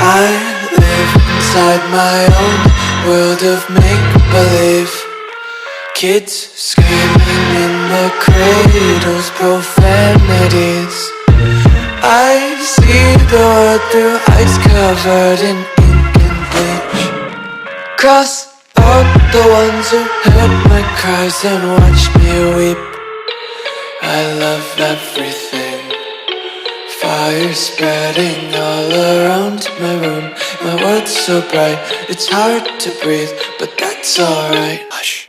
I live inside my own world of make-believe. Kids screaming in the cradles, profanities. I see the world through ice covered in ink and bleach. Cross out the ones who heard my cries and watched me weep. I love everything. Fire spreading all around my room. My world's so bright, it's hard to breathe, but that's alright. Hush.